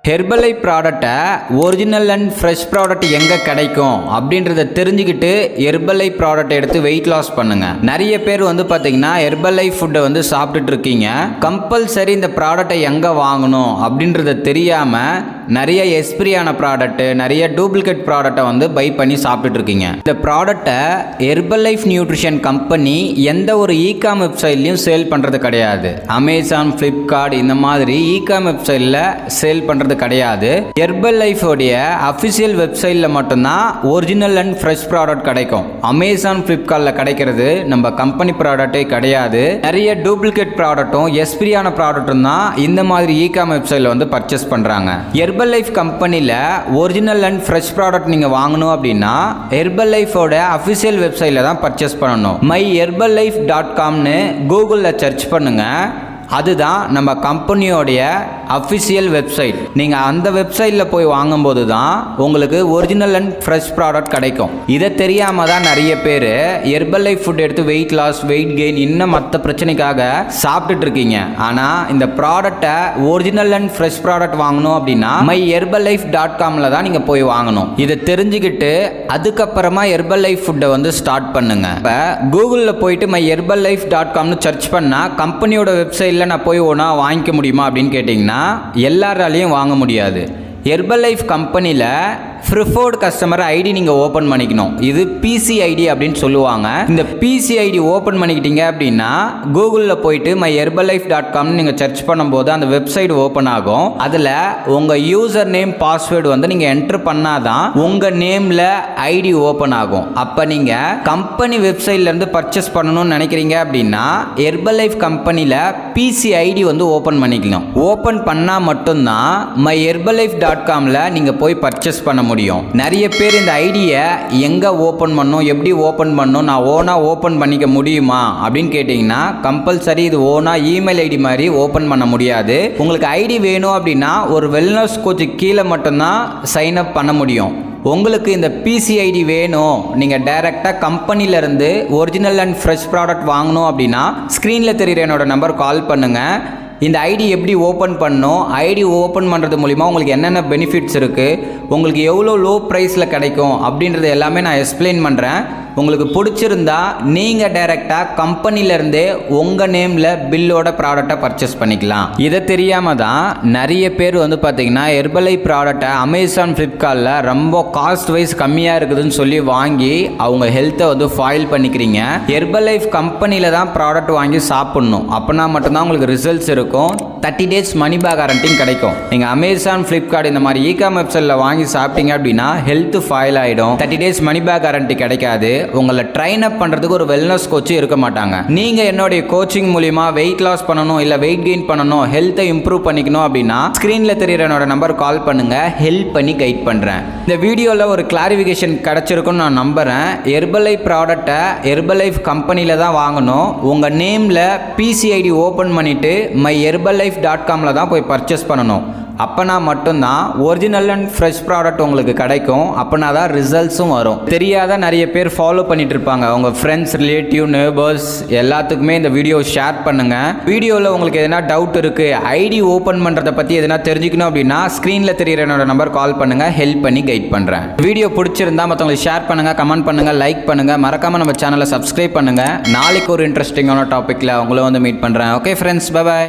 Herbalife ப்ராடக்டை original and fresh product எங்கே கிடைக்கும் அப்படின்றத தெரிஞ்சுக்கிட்டு ஹெர்பலைஃப் ப்ராடக்ட் எடுத்து வெயிட் லாஸ் பண்ணுங்க. நிறைய பேர் பார்த்தீங்கன்னா ஹெர்பலைஃப் ஃபுட்டை சாப்பிட்டுட்டு இருக்கீங்க. கம்பல்சரி இந்த ப்ராடக்டை எங்கே வாங்கணும் அப்படின்றத தெரியாமல் நிறைய எக்ஸ்பிரியான ப்ராடக்ட், நிறைய டூப்ளிகேட் ப்ராடக்டை பை பண்ணி சாப்பிட்டுட்டு இருக்கீங்க. இந்த ப்ராடக்டை ஹெர்பலைஃப் நியூட்ரிஷன் கம்பெனி எந்த ஒரு இகாம் வெப்சைட்லையும் சேல் பண்ணுறது கிடையாது. அமேசான், ஃப்ளிப்கார்ட் இந்த மாதிரி இகாம் வெப்சைட்டில் சேல் பண்ணுறது கிடையாது. ஹெர்பலைஃப் உடைய அஃபிஷியல் வெப்சைட்ல மட்டும்தான் ஒரிஜினல் அண்ட் ஃப்ரெஷ் ப்ராடக்ட் கிடைக்கும். அமேசான், ஃப்ளிப்கார்ட்ல கிடைக்கிறது நம்ம கம்பெனி ப்ராடக்டே கிடையாது. நிறைய டூப்ளிகேட் ப்ராடக்ட்டும் எக்ஸ்பிரியான ப்ராடக்ட்டும் தான் இந்த மாதிரி இகாம் வெப்சைட்ல பர்ச்சேஸ் பண்றாங்க. ஹெர்பலைஃப் கம்பெனியில் ஒரிஜினல் அண்ட் ஃப்ரெஷ் ப்ராடக்ட் நீங்கள் வாங்கணும் அப்படின்னா ஹெர்பலைஃபோட அஃபிஷியல் வெப்சைட்டில் தான் பர்ச்சேஸ் பண்ணணும். myherbalife.comனு கூகுளில் சர்ச் பண்ணுங்க. அதுதான் நம்ம கம்பெனியோடைய அஃபிஷியல் வெப்சைட். நீங்கள் அந்த வெப்சைட்டில் போய் வாங்கும்போது தான் உங்களுக்கு ஒரிஜினல் அண்ட் ஃப்ரெஷ் ப்ராடக்ட் கிடைக்கும். இதை தெரியாமல் தான் நிறைய பேர் ஹெர்பலைஃப் ஃபுட் எடுத்து வெயிட் லாஸ், வெயிட் கெயின், இன்னும் மற்ற பிரச்சனைக்காக சாப்பிட்டுட்டு இருக்கீங்க. ஆனால் இந்த ப்ராடக்டை ஒரிஜினல் அண்ட் ஃப்ரெஷ் ப்ராடக்ட் வாங்கணும் அப்படின்னா myherbalife.comல தான் நீங்கள் போய் வாங்கணும். இதை தெரிஞ்சுக்கிட்டு அதுக்கப்புறமா ஹெர்பலைஃப் ஃபுட்டை ஸ்டார்ட் பண்ணுங்க. இப்போ கூகுளில் போயிட்டு myherbalife.comனு சர்ச் பண்ணால் கம்பெனியோட வெப்சைட்டில் நான் போய் ஒன்றா வாங்கிக்க முடியுமா அப்படின்னு கேட்டிங்கன்னா எல்லாராலையும் வாங்க முடியாது. ஹெர்பலைஃப் கம்பெனியில் ப்ரிஃபர்ட் கஸ்டமர் ஐடி நீங்கள் ஓப்பன் பண்ணிக்கணும். இது பிசிஐடி அப்படின்னு சொல்லுவாங்க. இந்த பிசிஐடி ஓப்பன் பண்ணிக்கிட்டீங்க அப்படின்னா கூகுளில் போயிட்டு myherbalife.comனு நீங்கள் சர்ச் பண்ணும்போது அந்த வெப்சைட் ஓப்பன் ஆகும். அதில் உங்கள் யூசர் நேம், பாஸ்வேர்டு நீங்கள் என்ட்ரு பண்ணாதான் உங்கள் நேமில் ஐடி ஓப்பன் ஆகும். அப்போ நீங்கள் கம்பெனி வெப்சைட்லேருந்து பர்ச்சேஸ் பண்ணணும்னு நினைக்கிறீங்க அப்படின்னா ஹெர்பலைஃப் கம்பெனியில் பிசிஐடி ஓப்பன் பண்ணிக்கணும். ஓப்பன் பண்ணால் மட்டும்தான் myherbalife.comல நீங்கள் போய் பர்ச்சேஸ் பண்ண முடியும். நிறைய பேர் இந்த ஐடியை எங்கே ஓப்பன் பண்ணணும், எப்படி ஓப்பன் பண்ணணும், நான் ஓனாக ஓப்பன் பண்ணிக்க முடியுமா அப்படின்னு கேட்டிங்கன்னா கம்பல்சரி இது ஓனாக இமெயில் ஐடி மாதிரி ஓப்பன் பண்ண முடியாது. உங்களுக்கு ஐடி வேணும் அப்படின்னா ஒரு வெல்னஸ் கோச் கீழே மட்டும்தான் சைன் அப் பண்ண முடியும். உங்களுக்கு இந்த பிசிஐடி வேணும், நீங்கள் டைரெக்டாக கம்பெனிலேருந்து ஒரிஜினல் அண்ட் ஃப்ரெஷ் ப்ராடக்ட் வாங்கணும் அப்படின்னா ஸ்க்ரீனில் தெரிகிற என்னோட நம்பர் கால் பண்ணுங்கள். இந்த ஐடி எப்படி ஓப்பன் பண்ணணும், ஐடி ஓப்பன் பண்ணுறது மூலிமா உங்களுக்கு என்னென்ன பெனிஃபிட்ஸ் இருக்குது, உங்களுக்கு எவ்வளோ லோ ப்ரைஸில் கிடைக்கும் அப்படின்றது எல்லாமே நான் எக்ஸ்பிளைன் பண்ணுறேன். உங்களுக்கு பிடிச்சிருந்தா நீங்கள் டைரெக்டாக கம்பெனிலேருந்தே உங்கள் நேமில் பில்லோட ப்ராடக்டை பர்ச்சேஸ் பண்ணிக்கலாம். இதை தெரியாமல் தான் நிறைய பேர் பார்த்தீங்கன்னா ஹெர்பலைஃப் ப்ராடக்டை அமேசான், ஃப்ளிப்கார்ட்டில் ரொம்ப காஸ்ட் வைஸ் கம்மியாக இருக்குதுன்னு சொல்லி வாங்கி அவங்க ஹெல்த்தை ஃபாயில் பண்ணிக்கிறீங்க. ஹெர்பலைஃப் கம்பெனியில் தான் ப்ராடக்ட் வாங்கி சாப்பிட்ணும். அப்படின்னா மட்டும்தான் உங்களுக்கு ரிசல்ட்ஸ் இருக்கும். 30 days மணி பேக் கேரண்டியும் கிடைக்கும். நீங்கள் அமேசான், ஃப்ளிப்கார்ட் இந்த மாதிரி இகாம் வெப்சைட்டில் வாங்கி சாப்பிட்டீங்க அப்படின்னா ஹெல்த் ஃபைல் ஆகிடும். 30 days மணி பேக் கேரண்டி கிடைக்காது. உங்களை ட்ரைன் அப் பண்ணுறதுக்கு ஒரு வெல்னஸ் கோச்சு இருக்க மாட்டாங்க. நீங்கள் என்னுடைய கோச்சிங் மூலிமா வெயிட் லாஸ் பண்ணணும், இல்லை வெயிட் கெயின் பண்ணணும், ஹெல்த்தை இம்ப்ரூவ் பண்ணிக்கணும் அப்படின்னா ஸ்க்ரீனில் தெரிகிற என்னோட நம்பர் கால் பண்ணுங்கள். ஹெல்ப் பண்ணி கைட் பண்ணுறேன். இந்த வீடியோவில் ஒரு கிளாரிஃபிகேஷன் கிடச்சிருக்குன்னு நான் நம்புகிறேன். ஹெர்பலைஃப் ப்ராடக்டை ஹெர்பலைஃப் கம்பெனியில் தான் வாங்கணும். உங்கள் நேமில் பிசிஐடி ஓப்பன் பண்ணிவிட்டு myherbalife.comல தான் போய் பர்ச்சேஸ் பண்ணணும். அப்போனா மட்டும்தான் ஒரிஜினல் அண்ட் ஃப்ரெஷ் ப்ராடக்ட் உங்களுக்கு கிடைக்கும். அப்போனா தான் ரிசல்ட்ஸும் வரும். தெரியாத நிறைய பேர் ஃபாலோ பண்ணிட்டு இருப்பாங்க. உங்கள் ஃப்ரெண்ட்ஸ், ரிலேட்டிவ், நெய்பர்ஸ் எல்லாத்துக்குமே இந்த வீடியோ ஷேர் பண்ணுங்கள். வீடியோவில் உங்களுக்கு எதனா டவுட் இருக்குது, ஐடி ஓப்பன் பண்ணுறதை பற்றி எதனா தெரிஞ்சுக்கணும் அப்படின்னா ஸ்க்ரீனில் தெரிகிற என்னோட நம்பர் கால் பண்ணுங்கள். ஹெல்ப் பண்ணி கைட் பண்ணுறேன். வீடியோ பிடிச்சிருந்தா மற்றவங்களுக்கு ஷேர் பண்ணுங்கள், கமெண்ட் பண்ணுங்கள், லைக் பண்ணுங்கள். மறக்காமல் நம்ம சேனலை சப்ஸ்கிரைப் பண்ணுங்கள். நாளைக்கு ஒரு இன்ட்ரெஸ்டிங்கான டாப்பிக்கில் உங்களை மீட் பண்ணுறேன். Okay friends, bye bye.